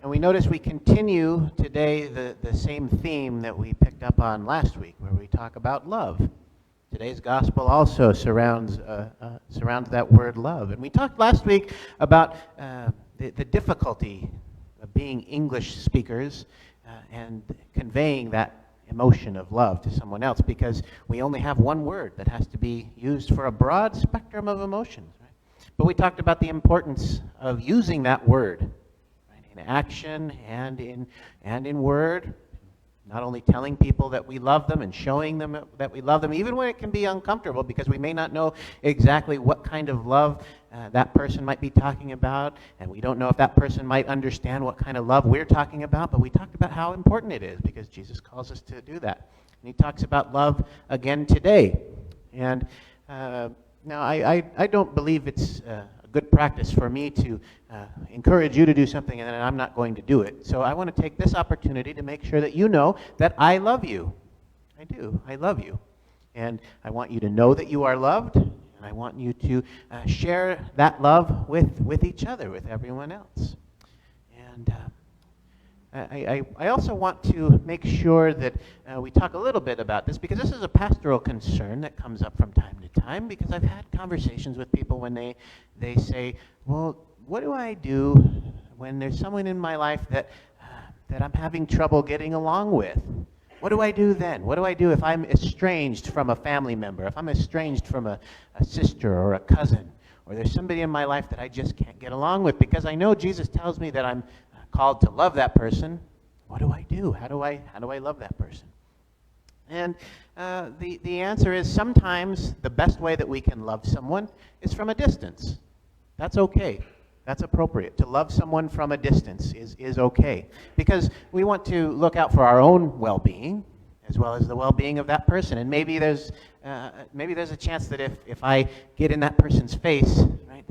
And we notice we continue today the same theme that we picked up on last week, where we talk about love. Today's gospel also surrounds that word love. And we talked last week about the difficulty of being English speakers and conveying that emotion of love to someone else, because we only have one word that has to be used for a broad spectrum of emotions. Right? But we talked about the importance of using that word, right, in action and in word. Not only telling people that we love them and showing them that we love them, even when it can be uncomfortable, because we may not know exactly what kind of love that person might be talking about, and we don't know if that person might understand what kind of love we're talking about, but we talked about how important it is, because Jesus calls us to do that. And he talks about love again today. And now I don't believe it's a good practice for me to encourage you to do something and then I'm not going to do it. So I want to take this opportunity to make sure that you know that I love you. I do. I love you. And I want you to know that you are loved, and I want you to share that love with each other, with everyone else. And I also want to make sure that we talk a little bit about this, because this is a pastoral concern that comes up from time to time, because I've had conversations with people when they say, well, what do I do when there's someone in my life that I'm having trouble getting along with? What do I do then? What do I do if I'm estranged from a family member, if I'm estranged from a sister or a cousin, or there's somebody in my life that I just can't get along with? Because I know Jesus tells me that I'm called to love that person. What do I do? How do I love that person? And the answer is, sometimes the best way that we can love someone is from a distance. That's okay. That's appropriate. To love someone from a distance is okay, because we want to look out for our own well-being as well as the well-being of that person. And maybe there's a chance that if I get in that person's face, right,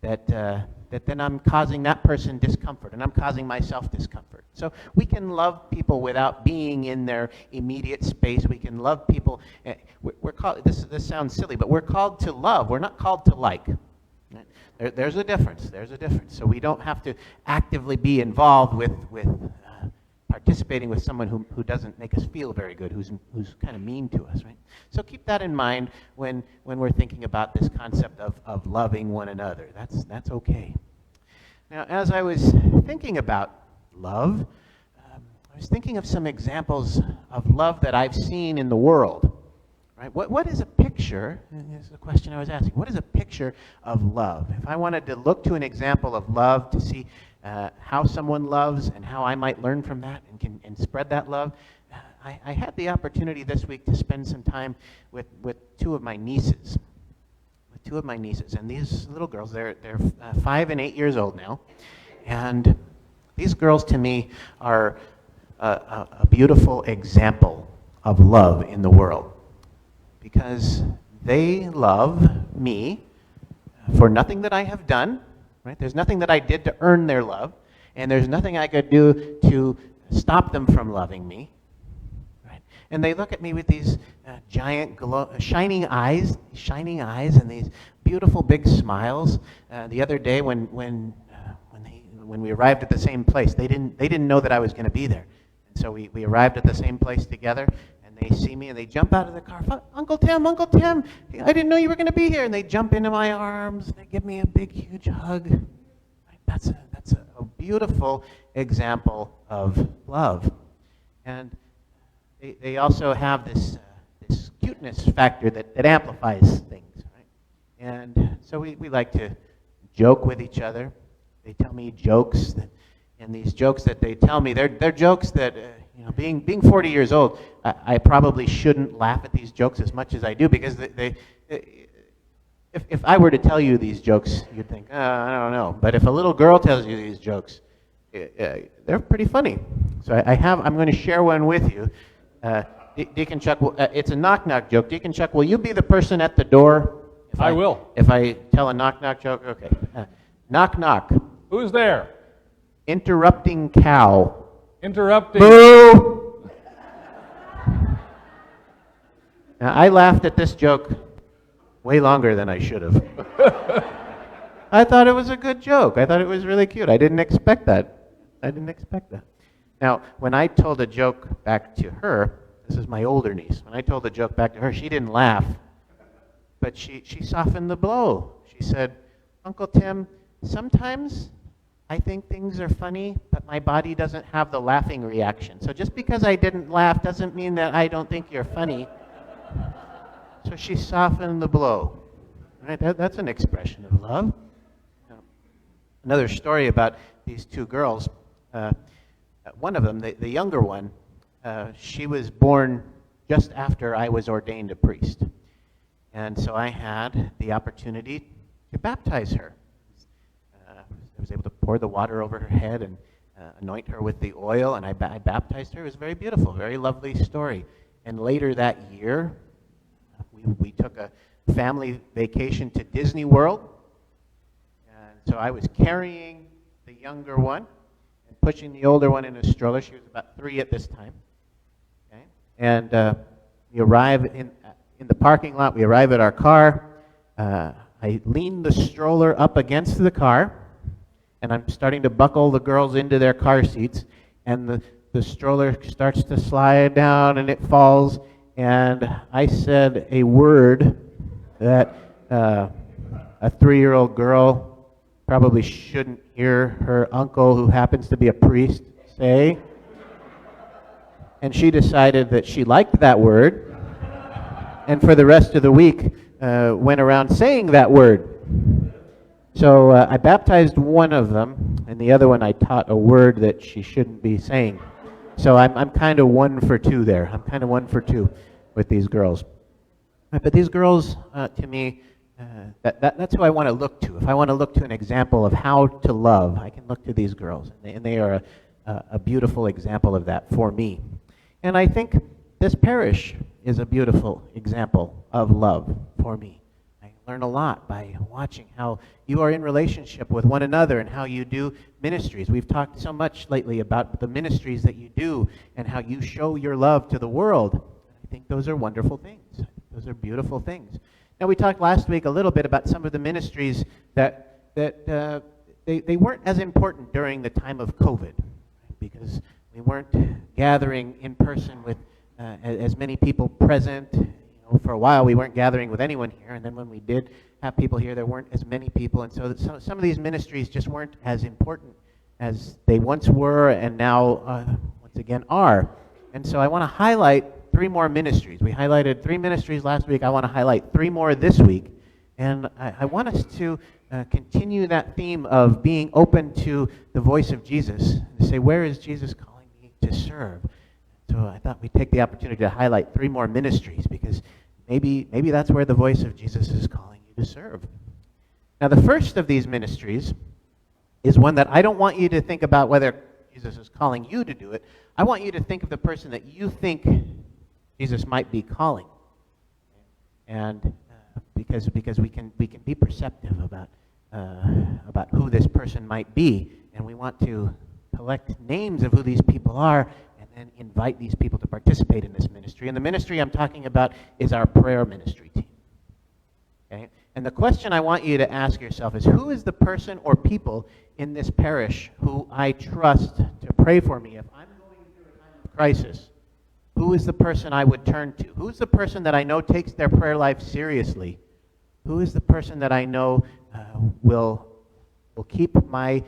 that then I'm causing that person discomfort, and I'm causing myself discomfort. So we can love people without being in their immediate space. We can love people. We're called. This sounds silly, but we're called to love. We're not called to like. There's a difference. There's a difference. So we don't have to actively be involved with participating with someone who doesn't make us feel very good, who's kind of mean to us, right? So keep that in mind when we're thinking about this concept of loving one another. That's okay. Now, as I was thinking about love, I was thinking of some examples of love that I've seen in the world. Right? What is a picture? And this is the question I was asking. What is a picture of love? If I wanted to look to an example of love to see how someone loves and how I might learn from that and spread that love, I had the opportunity this week to spend some time with two of my nieces. And these little girls, they're 5 and 8 years old now. And these girls, to me, are a beautiful example of love in the world, because they love me for nothing that I have done, right? There's nothing that I did to earn their love, and there's nothing I could do to stop them from loving me, right? And they look at me with these giant shining eyes, and these beautiful big smiles. The other day when we arrived at the same place, they didn't know that I was going to be there, and so we arrived at the same place together. They see me and they jump out of the car. Uncle Tim, I didn't know you were going to be here. And they jump into my arms. They give me a big, huge hug. That's a beautiful example of love. And they also have this cuteness factor that amplifies things. Right? And so we like to joke with each other. They tell me jokes, and these jokes that they tell me, they're jokes that... being 40 years old, I probably shouldn't laugh at these jokes as much as I do, because if I were to tell you these jokes, you'd think, I don't know. But if a little girl tells you these jokes, they're pretty funny. So I'm going to share one with you. Deacon Chuck, it's a knock-knock joke. Deacon Chuck, will you be the person at the door? I will. If I tell a knock-knock joke? Okay. Knock-knock. Who's there? Interrupting cow. Interrupting. Boo! Now, I laughed at this joke way longer than I should have. I thought it was a good joke. I thought it was really cute. I didn't expect that. I didn't expect that. Now, when I told a joke back to her, this is my older niece, when I told the joke back to her, she didn't laugh, but she softened the blow. She said, Uncle Tim, sometimes I think things are funny, but my body doesn't have the laughing reaction. So just because I didn't laugh doesn't mean that I don't think you're funny. So she softened the blow. Right? That's an expression of love. Now, another story about these two girls. One of them, the younger one, she was born just after I was ordained a priest. And so I had the opportunity to baptize her. I was able to pour the water over her head and anoint her with the oil, and I baptized her. It was very beautiful, very lovely story. And later that year, we took a family vacation to Disney World. And so I was carrying the younger one and pushing the older one in a stroller. She was about 3 at this time. Okay? And we arrive in the parking lot. We arrive at our car. I lean the stroller up against the car, and I'm starting to buckle the girls into their car seats, and the stroller starts to slide down, and it falls, and I said a word that a 3-year-old girl probably shouldn't hear her uncle, who happens to be a priest, say. And she decided that she liked that word, and for the rest of the week went around saying that word. So I baptized one of them, and the other one I taught a word that she shouldn't be saying. So I'm kind of 1 for 2 there. I'm kind of 1 for 2 with these girls. But these girls, to me, that's who I want to look to. If I want to look to an example of how to love, I can look to these girls, and they are a beautiful example of that for me. And I think this parish is a beautiful example of love for me. I learn a lot by watching how you are in relationship with one another and how you do ministries. We've talked so much lately about the ministries that you do and how you show your love to the world. I think those are wonderful things. Those are beautiful things. Now, we talked last week a little bit about some of the ministries that they weren't as important during the time of COVID, right? Because we weren't gathering in person with as many people present. For a while, we weren't gathering with anyone here, and then when we did have people here, there weren't as many people, and so some of these ministries just weren't as important as they once were, and now, once again, are. And so I want to highlight 3 more ministries. We highlighted 3 ministries last week. I want to highlight 3 more this week, and I want us to continue that theme of being open to the voice of Jesus, and to say, where is Jesus calling me to serve? So I thought we'd take the opportunity to highlight 3 more ministries, because maybe that's where the voice of Jesus is calling you to serve. Now, the first of these ministries is one that I don't want you to think about whether Jesus is calling you to do it. I want you to think of the person that you think Jesus might be calling. And because we can be perceptive about who this person might be, and we want to collect names of who these people are, and invite these people to participate in this ministry. And the ministry I'm talking about is our prayer ministry team. Okay? And the question I want you to ask yourself is, who is the person or people in this parish who I trust to pray for me if I'm going through a time of crisis? Who is the person I would turn to? Who's the person that I know takes their prayer life seriously? Who is the person that I know will keep my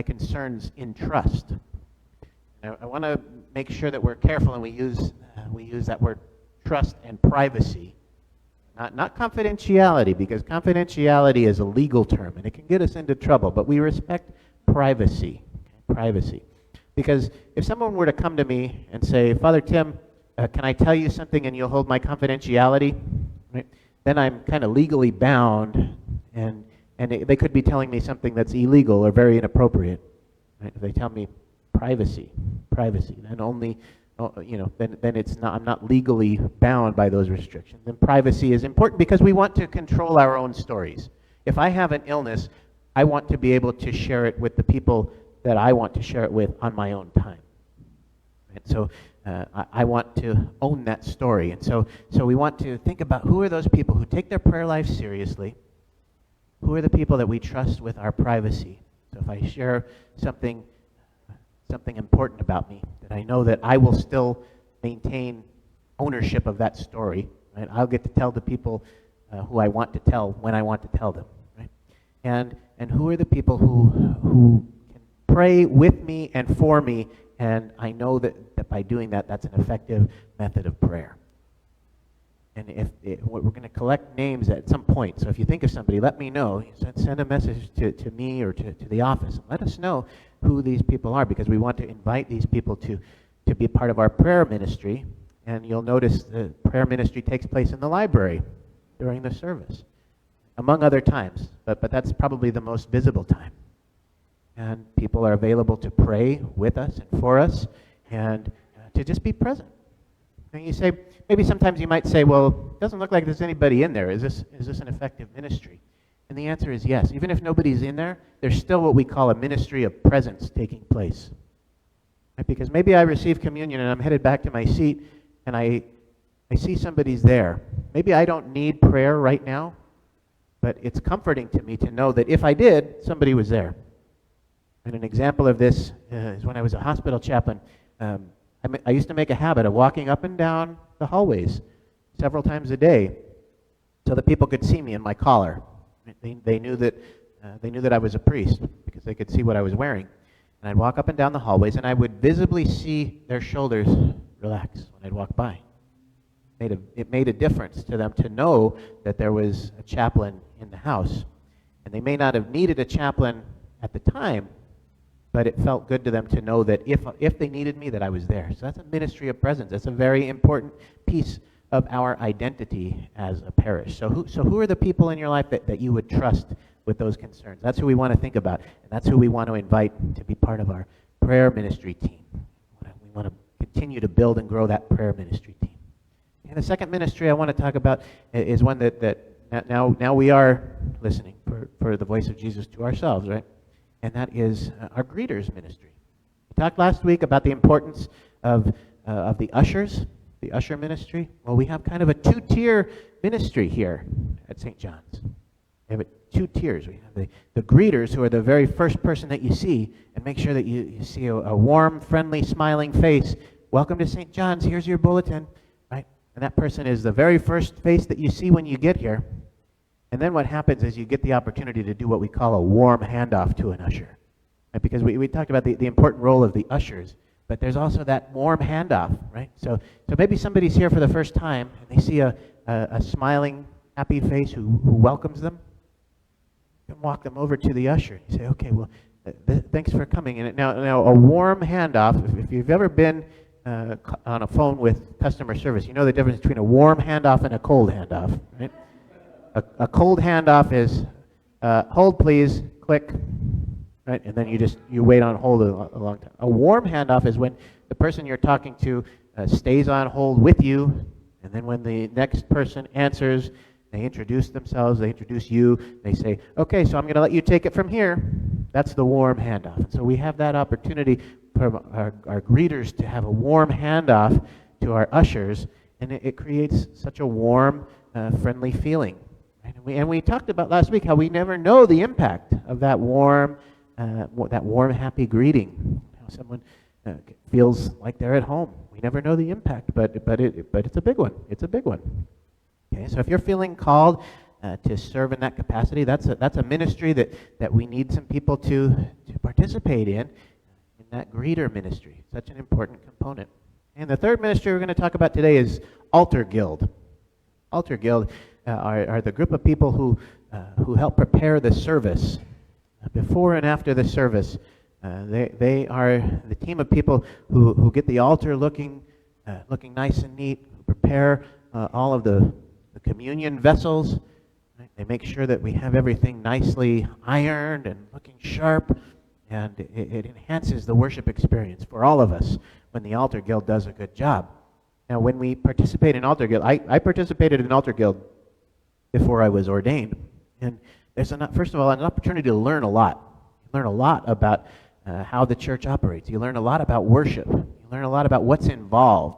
concerns in trust? I want to make sure that we're careful and we use that word trust and privacy, not confidentiality, because confidentiality is a legal term and it can get us into trouble. But we respect privacy, privacy, because if someone were to come to me and say, Father Tim, can I tell you something and you'll hold my confidentiality? Right? Then I'm kind of legally bound, and they could be telling me something that's illegal or very inappropriate. Right? If they tell me privacy, then only, then it's not, I'm not legally bound by those restrictions. And privacy is important because we want to control our own stories. If I have an illness, I want to be able to share it with the people that I want to share it with on my own time. And so I want to own that story. And so we want to think about who are those people who take their prayer life seriously, who are the people that we trust with our privacy. So if I share something something important about me, that I know that I will still maintain ownership of that story. Right? I'll get to tell the people who I want to tell when I want to tell them. Right? And who are the people who can pray with me and for me, and I know that by doing that, that's an effective method of prayer. And we're going to collect names at some point. So if you think of somebody, let me know. Send a message to me or to the office. Let us know who these people are, because we want to invite these people to be a part of our prayer ministry. And you'll notice the prayer ministry takes place in the library during the service, among other times. But that's probably the most visible time. And people are available to pray with us and for us, and to just be present. And you say, maybe sometimes you might say, well, it doesn't look like there's anybody in there. Is this an effective ministry? And the answer is yes. Even if nobody's in there, there's still what we call a ministry of presence taking place. Right? Because maybe I receive communion and I'm headed back to my seat and I see somebody's there. Maybe I don't need prayer right now, but it's comforting to me to know that if I did, somebody was there. And an example of this is when I was a hospital chaplain. I used to make a habit of walking up and down the hallways several times a day so that people could see me in my collar. They knew that I was a priest because they could see what I was wearing. And I'd walk up and down the hallways, and I would visibly see their shoulders relax when I'd walk by. It made a difference to them to know that there was a chaplain in the house. And they may not have needed a chaplain at the time, but it felt good to them to know that if they needed me, that I was there. So that's a ministry of presence. That's a very important piece of our identity as a parish. So who are the people in your life that you would trust with those concerns? That's who we want to think about, and that's who we want to invite to be part of our prayer ministry team. We want to continue to build and grow that prayer ministry team. And the second ministry I want to talk about is one that now we are listening for the voice of Jesus to ourselves, right? And that is our greeters ministry. We talked last week about the importance of the ushers, the usher ministry. Well, we have kind of a two-tier ministry here at St. John's. We have two tiers. We have the greeters, who are the very first person that you see, and make sure that you see a warm, friendly, smiling face. Welcome to St. John's. Here's your bulletin, right? And that person is the very first face that you see when you get here. And then what happens is you get the opportunity to do what we call a warm handoff to an usher. Right? Because we talked about the important role of the ushers, but there's also that warm handoff, right? So maybe somebody's here for the first time, and they see a smiling, happy face who welcomes them. You can walk them over to the usher. You say, okay, well, thanks for coming. And now a warm handoff, if you've ever been on a phone with customer service, you know the difference between a warm handoff and a cold handoff, right? A cold handoff is, hold please, click, right? And then you wait on hold a long time. A warm handoff is when the person you're talking to stays on hold with you, and then when the next person answers, they introduce themselves, they introduce you, they say, okay, so I'm going to let you take it from here. That's the warm handoff. And so we have that opportunity for our greeters to have a warm handoff to our ushers, and it creates such a warm, friendly feeling. And we talked about last week how we never know the impact of that warm, happy greeting. How someone feels like they're at home. We never know the impact, but it's a big one. It's a big one. Okay, so if you're feeling called to serve in that capacity, that's a ministry that we need some people to participate in that greeter ministry. Such an important component. And the third ministry we're going to talk about today is Altar Guild. Altar Guild are the group of people who help prepare the service before and after the service. They are the team of people who get the altar looking nice and neat, who prepare all of the communion vessels. Right? They make sure that we have everything nicely ironed and looking sharp, and it enhances the worship experience for all of us when the Altar Guild does a good job. Now, when we participate in Altar Guild, I participated in Altar Guild before I was ordained. And there's, first of all, an opportunity to learn a lot. You learn a lot about how the church operates. You learn a lot about worship. You learn a lot about what's involved.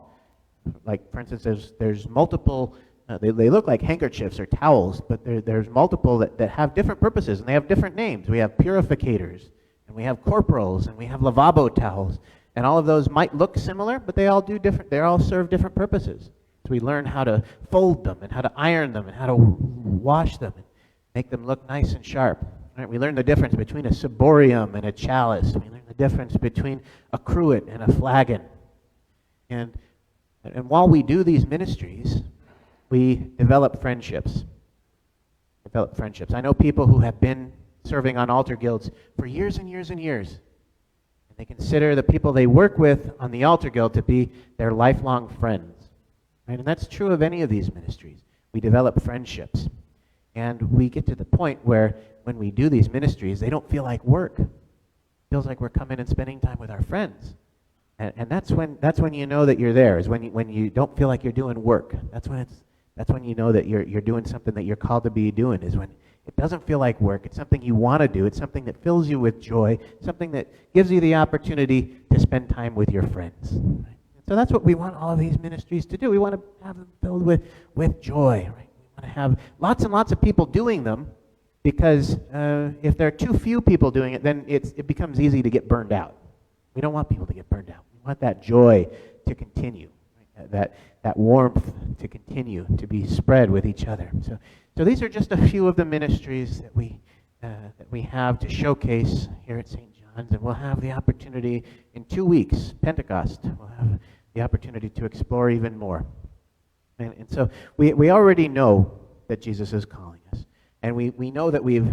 Like, for instance, there's multiple, they look like handkerchiefs or towels, but there's multiple that have different purposes, and they have different names. We have purificators, and we have corporals, and we have lavabo towels. And all of those might look similar, but they all do different, they all serve different purposes. So we learn how to fold them, and how to iron them, and how to wash them, and make them look nice and sharp. Right? We learn the difference between a ciborium and a chalice. We learn the difference between a cruet and a flagon. And while we do these ministries, we develop friendships. I know people who have been serving on altar guilds for years and years and years. And they consider the people they work with on the altar guild to be their lifelong friends. Right? And that's true of any of these ministries. We develop friendships. And we get to the point where when we do these ministries, they don't feel like work. It feels like we're coming and spending time with our friends. And that's when you know that you're there, is when you don't feel like you're doing work. That's when you know that you're doing something that you're called to be doing, is when it doesn't feel like work. It's something you want to do. It's something that fills you with joy, something that gives you the opportunity to spend time with your friends. Right? So that's what we want all of these ministries to do. We want to have them filled with joy. Right? We want to have lots and lots of people doing them, because if there are too few people doing it, then it becomes easy to get burned out. We don't want people to get burned out. We want that joy to continue, right? that warmth to continue to be spread with each other. So these are just a few of the ministries that we have to showcase here at St. John's, and we'll have the opportunity in 2 weeks, Pentecost, we'll have the opportunity to explore even more. And so we already know that Jesus is calling us, and we know that we've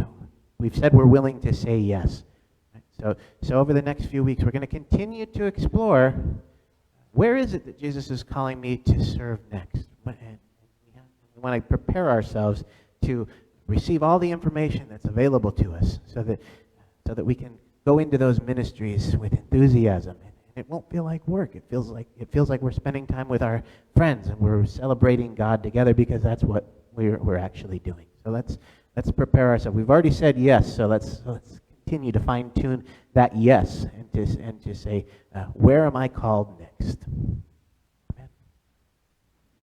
said we're willing to say yes. So over the next few weeks, we're going to continue to explore, where is it that Jesus is calling me to serve next? And we want to prepare ourselves to receive all the information that's available to us, so that we can go into those ministries with enthusiasm. And it won't feel like work. It feels like we're spending time with our friends, and we're celebrating God together, because that's what we're actually doing. So let's prepare ourselves. We've already said yes, so let's continue to fine-tune that yes, and to say, where am I called next?